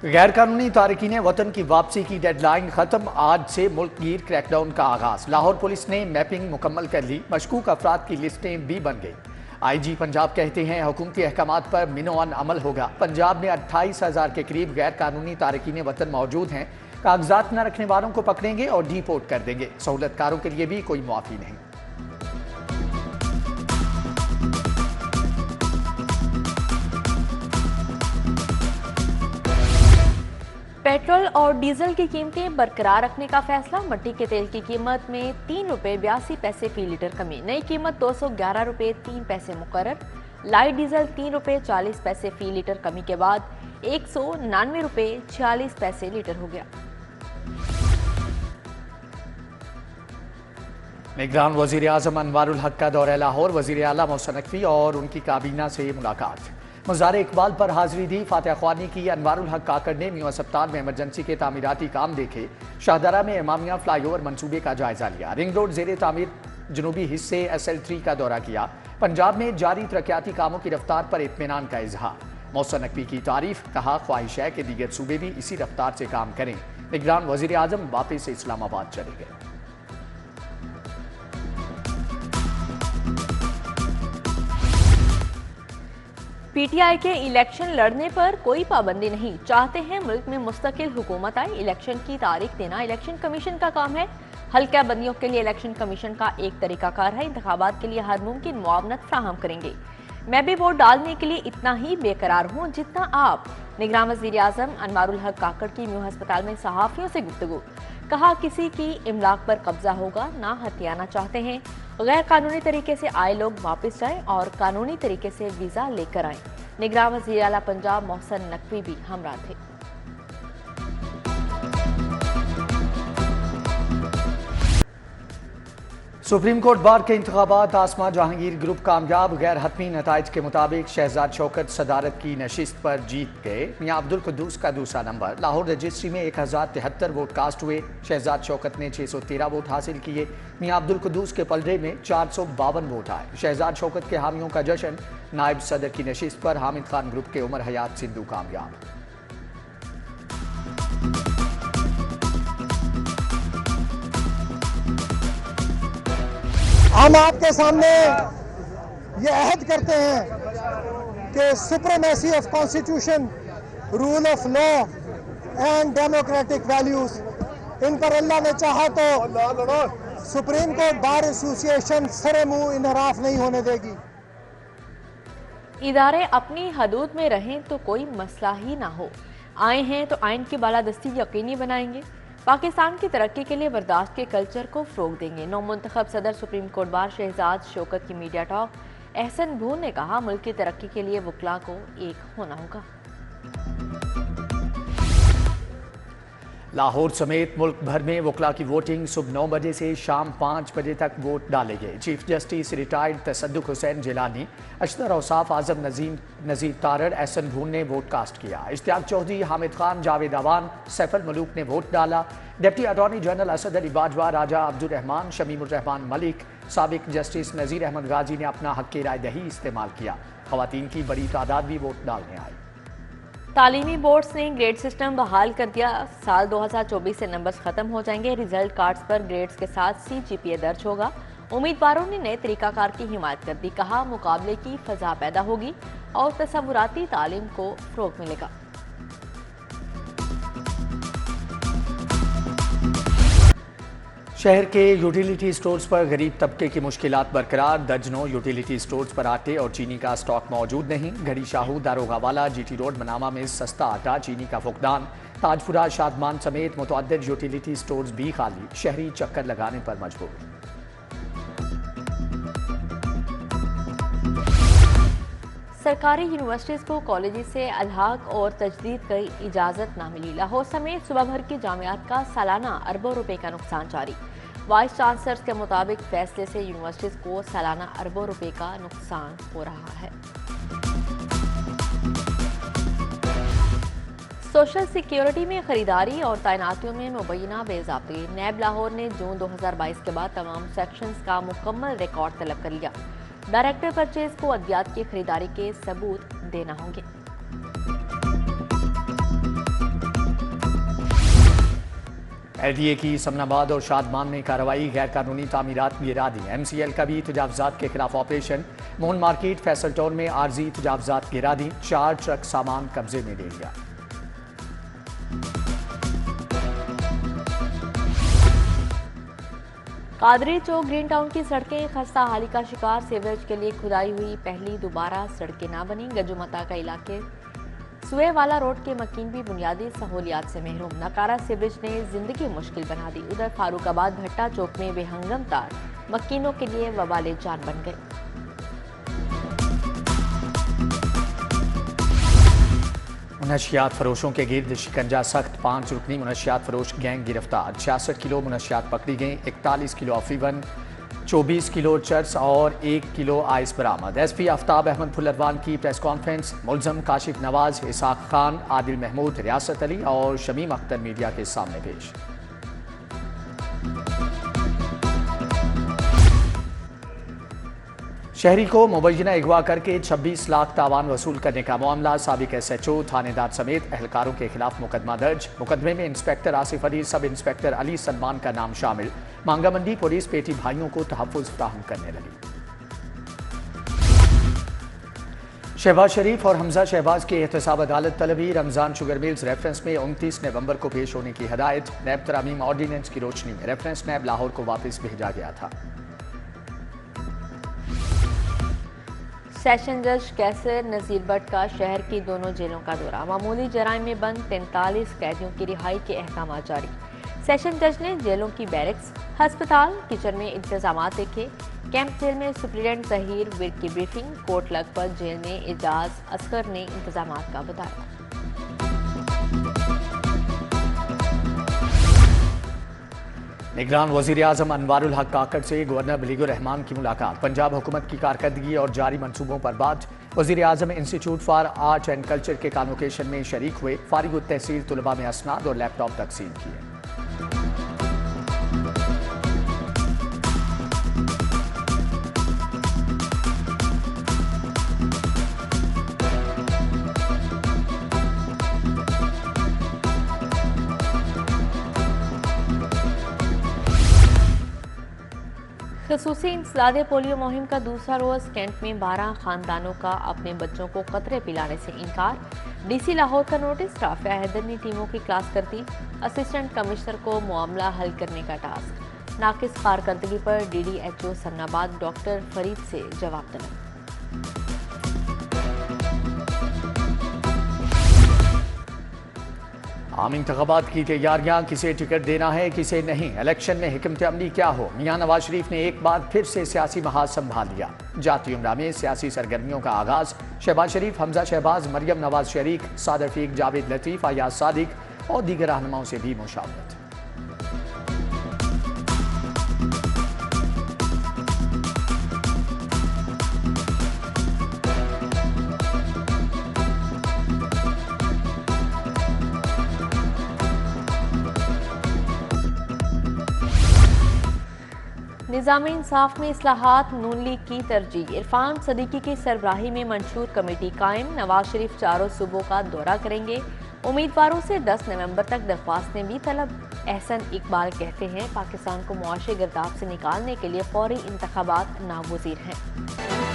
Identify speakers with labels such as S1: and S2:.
S1: गैर कानूनी तारकीन वतन की वापसी की डेडलाइन खत्म। आज से मुल्क गिर क्रैकडाउन का आगाज। लाहौर पुलिस ने मैपिंग मुकम्मल कर ली। मशकूक अफराद की लिस्टें भी बन गई। IG पंजाब कहते हैं हुकूमती अहकामात पर मिनोअन अमल होगा। पंजाब में 28,000 के करीब गैर कानूनी तारकीन वतन मौजूद हैं। कागजात न रखने वालों को पकड़ेंगे और डिपोर्ट कर देंगे। सहूलतकारों के लिए भी कोई मुआफी नहीं।
S2: पेट्रोल और डीजल की कीमतें बरकरार रखने का फैसला। मट्टी के तेल की कीमत में 3 रुपये 82 पैसे फी लीटर कमी। नई कीमत 211 रुपये 3 पैसे मुकर्रर। लाइट डीजल 3 रुपये 40 पैसे फी लीटर कमी के बाद 199 रुपये 46 पैसे लीटर हो गया।
S1: निगरान वजीर आजम अनवारुल हक का दौरा लाहौर। वजीर आला मोहसिन नकवी और उनकी काबीना से मुलाकात। मज़ार इकबाल पर हाजिरी दी। फातिहा ख्वानी की। अनवारुल हक काकड़ ने मियां अस्पताल में इमरजेंसी के तामीराती काम देखे। शाहदरा में इमामिया फ्लाईओवर मंसूबे का जायजा लिया। रिंग रोड ज़ेरे तामीर जनूबी हिस्से SL3 का दौरा किया। पंजाब में जारी तरक्याती कामों की रफ्तार पर इत्मीनान का इजहार। मोहसिन नकवी की तारीफ। कहा ख्वाहिश है कि दीगर सूबे भी इसी रफ्तार से काम करें। निगरान वजीर आजम वापस इस्लामाबाद चले गए।
S2: PTI के इलेक्शन लड़ने पर कोई पाबंदी नहीं। चाहते हैं मुल्क में मुस्तकिल हुकूमत आए। इलेक्शन की तारीख देना इलेक्शन कमीशन का काम है। हल्का बंदियों के लिए इलेक्शन कमीशन का एक तरीकाकार है। इंतखाबात के लिए हर मुमकिन मुआवनत फ्राहम करेंगे। मैं भी वोट डालने के लिए इतना ही बेकरार हूँ जितना आप। निगरान वज़ीर आज़म अनवारुल हक काकड़ की म्यू अस्पताल में सहाफ़ियों से गुफ्तगू। कहा किसी की इमलाक पर कब्जा होगा ना हथियाना चाहते हैं। गैर कानूनी तरीके से आए लोग वापस जाएं और कानूनी तरीके से वीज़ा लेकर आएं। निगरान वज़ीर आला पंजाब मोहसिन नकवी भी हमरा थे।
S1: सुप्रीम कोर्ट बार के इंतखाबात। आसमा जहांगीर ग्रुप कामयाब। गैर हतमी नताइज के मुताबिक शहजाद शौकत सदारत की नशिस्त पर जीत गए। मियां अब्दुल कुद्दूस का दूसरा नंबर। लाहौर रजिस्ट्री में 1073 वोट कास्ट हुए। शहजाद शौकत ने 613 वोट हासिल किए। मियां अब्दुल कुद्दूस के पलड़े में 452 वोट आए। शहजाद शौकत के हामियों का जश्न। नायब सदर की नशिस्त पर हामिद खान ग्रुप के उमर हयात सिंधु कामयाब।
S3: हम आपके सामने ये अहद करते हैं कि supremacy of constitution, rule of law and democratic values, इन पर अल्लाह ने चाहा तो सुप्रीम कोर्ट बार एसोसिएशन सरे मुंह इनहराफ नहीं होने देगी।
S2: इदारे अपनी हदूद में रहें तो कोई मसला ही ना हो। आए हैं तो आइन की बालादस्ती यकीनी बनाएंगे। पाकिस्तान की तरक्की के लिए बर्दाश्त के कल्चर को फ़रोग देंगे। नौमुंतखब सदर supreme court bar Shahzad Shaukat की मीडिया टॉक। एहसन भून ने कहा मुल्क की तरक्की के लिए वकला को एक होना होगा।
S1: लाहौर समेत मुल्क भर में वकला की वोटिंग सुबह 9 बजे से शाम 5 बजे तक वोट डाले गए। Chief justice retired Tassaduq Hussain Jillani, Ashtar Ausaf Azam Nazir Tarar, Ahsan Bhoon ने वोट कास्ट किया। इश्तियाक चौधरी, हामिद खान, जावेद अवान, सैफुल मलूक ने वोट डाला। Deputy attorney general Asad Ali Bajwa, Raja Abdul Rehman, Shamimur Rehman Malik, साबिक जस्टिस नजीर अहमद गाजी ने अपना हक राय दही इस्तेमाल किया। खवातीन की बड़ी तादाद भी वोट डालने आई।
S2: तालीमी बोर्ड्स ने ग्रेड सिस्टम बहाल कर दिया। साल 2024 से नंबर्स खत्म हो जाएंगे। रिजल्ट कार्ड्स पर ग्रेड्स के साथ CGPA दर्ज होगा। उम्मीदवारों ने नए तरीकाकार की हिमायत कर दी। कहा मुकाबले की फजा पैदा होगी और तसव्वुराती तालीम को फ़रोग मिलेगा।
S1: शहर के यूटिलिटी स्टोर्स पर गरीब तबके की मुश्किलात बरकरार। दर्जनों यूटिलिटी स्टोर्स पर आटे और चीनी का स्टॉक मौजूद नहीं। घड़ी शाहू, दारोगावाला, GT रोड, मनामा में सस्ता आटा चीनी का फुकदान। ताजपुरा, शादमान समेत मुतअद्दिद यूटिलिटी स्टोर्स भी खाली। शहरी चक्कर लगाने पर मजबूर।
S2: सरकारी यूनिवर्सिटीज़ को कॉलेज से अलहाक और तजदीद की इजाज़त ना मिली। लाहौर समेत सूबा भर की जामियात का सालाना अरबों रुपए का नुकसान जारी। वाइस चांसलर्स के मुताबिक फैसले से यूनिवर्सिटीज़ को सालाना अरबों रुपए का नुकसान हो रहा है। सोशल सिक्योरिटी में खरीदारी और तैनातियों में मुबैना बेज़ाब्ती। नैब लाहौर ने जून 2022 के बाद तमाम सेक्शंस का मुकम्मल रिकॉर्ड तलब कर लिया। डायरेक्टर परचेज को अद्वियात की खरीदारी के सबूत देना होंगे।
S1: LDA की समनाबाद और शादमान में कार्रवाई, गैर कानूनी तामीरात गिरा दी। MCL का भी तजावजात के खिलाफ operation, moon market Faisal town में आर्जी तजावजात गिरा दी, 4 ट्रक सामान कब्जे में ले लिया।
S2: कादरी चौक ग्रीन टाउन की सड़कें खस्ता हाली का शिकार, सीवरेज के लिए खुदाई हुई पहली दोबारा सड़कें ना बनी। गजुमता का इलाके सुए वाला रोड के मकीन भी बुनियादी सहूलियात से महरूम, नकारा सीवरेज ने जिंदगी मुश्किल बना दी। उधर फारूकाबाद भट्टा चौक में बेहंगम तार मकीनों के लिए वबाले जान बन गए।
S1: मुनशियात फरोशों के गिर्द शिकंजा सख्त, 5 रुकनी मुनशियात फरोश गैंग गिरफ्तार, 66 किलो मुनशियात पकड़ी गई, 41 किलो अफीवन, 24 किलो चर्स और 1 किलो आइस बरामद। SP आफ्ताब अहमद फुल्लरवान की प्रेस कॉन्फ्रेंस, मुल्जम काशिफ नवाज, इसाक खान, आदिल महमूद, रियासत अली और शमीम अख्तर मीडिया के सामने पेश। शहरी को मुबैना अगवा करके 26 लाख तावान वसूल करने का मामला, साबिक SHO थानेदार समेत एहलकारों के खिलाफ मुकदमा दर्ज। मुकदमे में inspector Asif Ali, sub inspector Ali Salman का नाम शामिल। मांगा मंडी पुलिस पेटी भाइयों को तहफ्फुज़ फराहम करने लगी। शहबाज शरीफ और हमजा शहबाज की एहतसाब अदालत तलबी, रमजान शुगर मिल्स रेफरेंस में 29 नवंबर को पेश होने की हदायत। नैब तरामीम ऑर्डिनेंस की रोशनी में रेफरेंस नैब लाहौर को वापस भेजा गया था।
S2: सेशन जज कैसर नजीर भट्ट का शहर की दोनों जेलों का दौरा, मामूली जराइम में बंद 43 कैदियों की रिहाई के अहकाम जारी। सेशन जज ने जेलों की बैरक्स, अस्पताल, किचन में इंतजाम देखे। कैंप जेल में सुप्रीडेंट जहीर विर की ब्रीफिंग, कोर्ट लखपत जेल में एजाज असगर ने इंतजाम का बताया।
S1: निगरान वज़ीर आज़म अनवारुल हक काकड़ से गवर्नर बलीगुर रहमान की मुलाकात, पंजाब हुकूमत की कारकर्दगी और जारी मंसूबों पर बात। वज़ीर आज़म institute for art and culture के कॉन्वोकेशन में शरीक हुए, फारिग तहसील तलबा में असनाद और लैपटॉप तकसीम किए।
S2: खसूसी इंसदादे पोलियो मुहिम का दूसरा रोज, कैंट में 12 खानदानों का अपने बच्चों को कतरे पिलाने से इनकार। DC लाहौर का नोटिस, राफिया हैदर ने टीमों की क्लास कर दी। असिस्टेंट कमिश्नर को मामला हल करने का टास्क। नाकिस कारकर्दगी पर DDHO सन्नाबाद डॉक्टर फरीद से जवाब तलब।
S1: आम इंतखाबात की तैयारियां, किसे टिकट देना है किसे नहीं, इलेक्शन में हिकमत अमली क्या हो। मियां नवाज शरीफ ने एक बार फिर से सियासी महाज संभाल लिया। जाती उम्रा में सियासी सरगर्मियों का आगाज, शहबाज शरीफ, हमजा शहबाज, मरियम नवाज शरीक, साद रफीक, जावेद लतीफ, अयाज सादिक और दीगर रहनुमाओं से भी मुशावरत।
S2: निज़ाम इंसाफ में इस्लाहात, नून लीग की तरजीह। इरफान सदीकी की सरबराही में मंशूर कमेटी कायम। नवाज शरीफ चारों सूबों का दौरा करेंगे। उम्मीदवारों से 10 नवंबर तक दरख्वास्तें भी तलब। एहसन इकबाल कहते हैं, पाकिस्तान को मुआशी गिरदाब से निकालने के लिए फौरी इंतखाबात नागुज़ीर हैं।